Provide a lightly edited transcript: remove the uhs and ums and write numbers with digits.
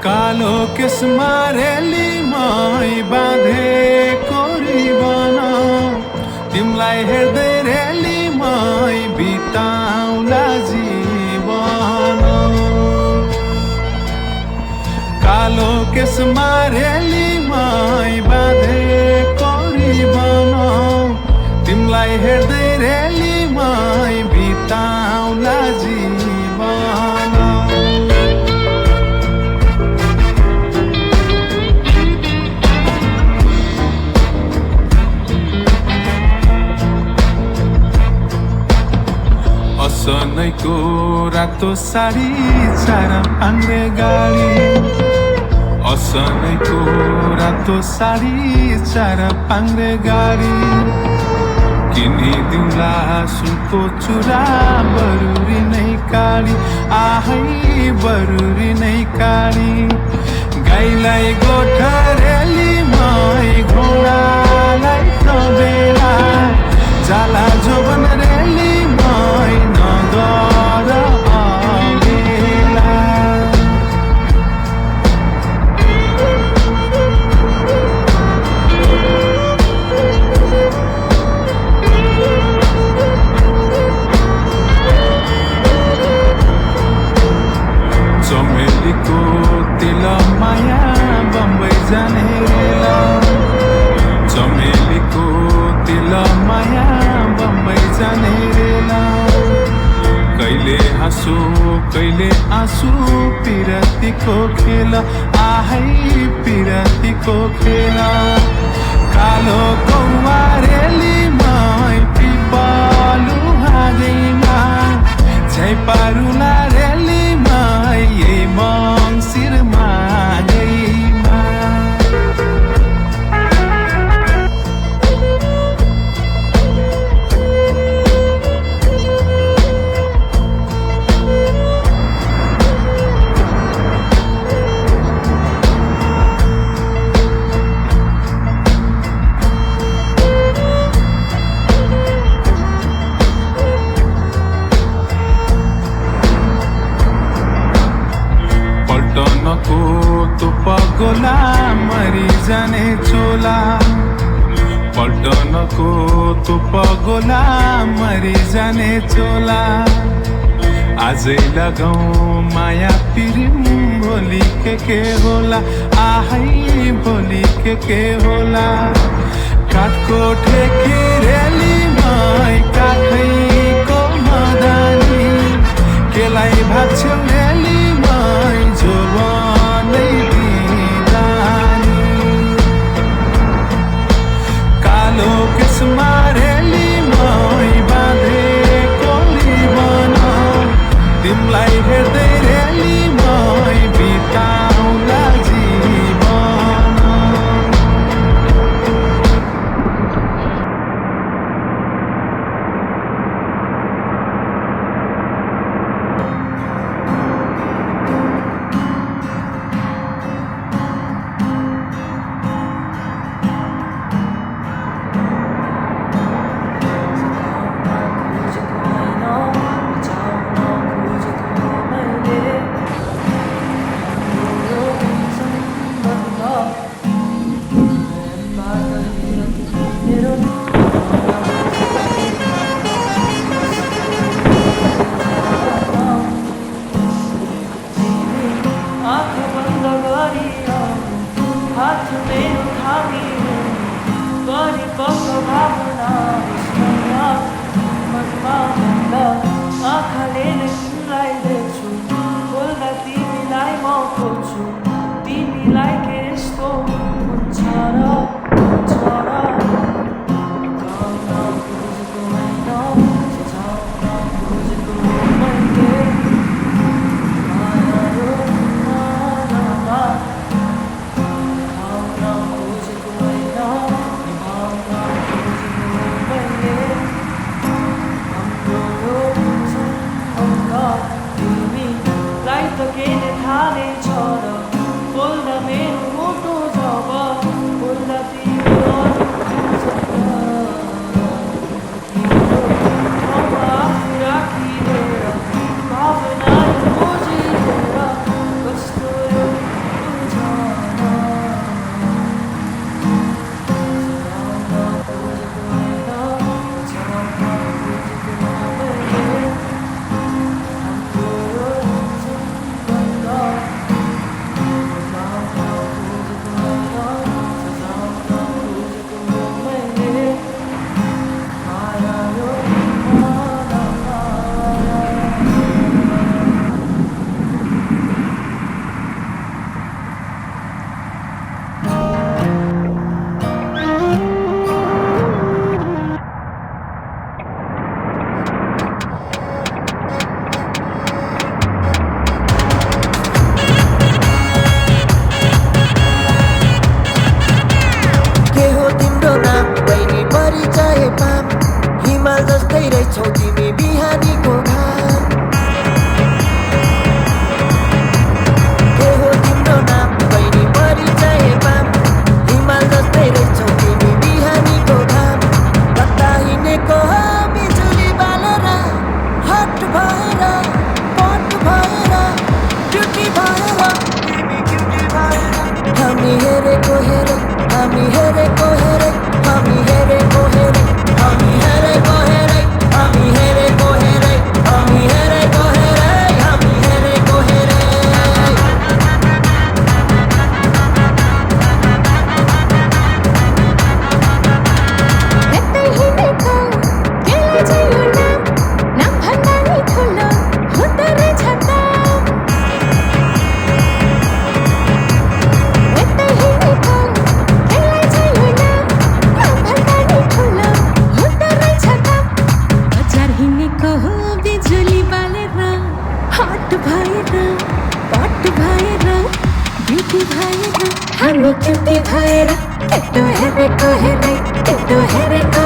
कालो केसमा रेलीमै बाँधेको रिबन तिमलाई हेर्दै रेलीमै बिताउला जीवन। कालो केसमा रेलीमै बाँधेको रिबन तिमलाई हेर्दै रेलीमै बिताउला जीवन। असनैको रातो साडी चार पाङ्रे गाडी, असनैको रातो साडी चार पाङ्रे गाडी किनिदिउँला सुनको चुरा बरुरी नै काडी, आहै बरुरी नै काडी। गाईलाई गोठरेलीमै घोडालाई तबेला जाला जोबन रेलीमै नगर अबेला। चमेलीको तेल माया बम्बई जाने रेला, चमेलीको तेल माया बम्बई जाने रेला। कहिले हाँसो कहिले आँसु पिरतीको खेल, आहै पिरतीको खेल। कालो कौवा रेलीमै पिपलु हाँगैमा झैपारुला रेलीमै यही मङ्सिर माघैमा। पल्टनको तो पगोला मरि जाने चोला, पल्टनको तो पगोला मरि जाने चोला। आजै लगाउँ माया पिरिम भोलि के होला, आहै भोलि के होला। काठको ठेकी रेलीमै काठैको मदानी केलाई भाग्छौ रेलीमै जोबनै बिदानी। कालो केसमा रेलीमै बाँधेको रिबन तिमलाई हेर्दै रेलीमै बिताउला जीवन। जस्तै रहेछौ तिमी बिहानीको घाम के हो तिम्रो नाम बहिनी परिचय पाम हिमाल जस्तै रहेछौ तिमी बिहानीको घाम कता हिँडेको हो बिजुली बालेर हट भएर पट भएर ड्युटी भएर तिमी ड्युटी भएर हामी हेरेको हेरे हामी हेरेको हेरे हामी हेरेको हेरे हामी हेरेको हेरे हामी हेरेको हेरे हामी हेरेको हेरे हामी हेरेको हेरे कतै हिँडेको केलाई चाहिँ यो नाम भन्दा नि ठुलो हुँदो रहेछ त कतै हिँडेको केलाई चाहिँ यो नाम भन्दा नि ठुलो हुँदो रहेछ त बजार हिँडेको हो बिजुली बालेर हट भएर पट भएर ड्युटी भएर हामी क्युटी भएर केटो हेरेको हेरे केटो हेरेको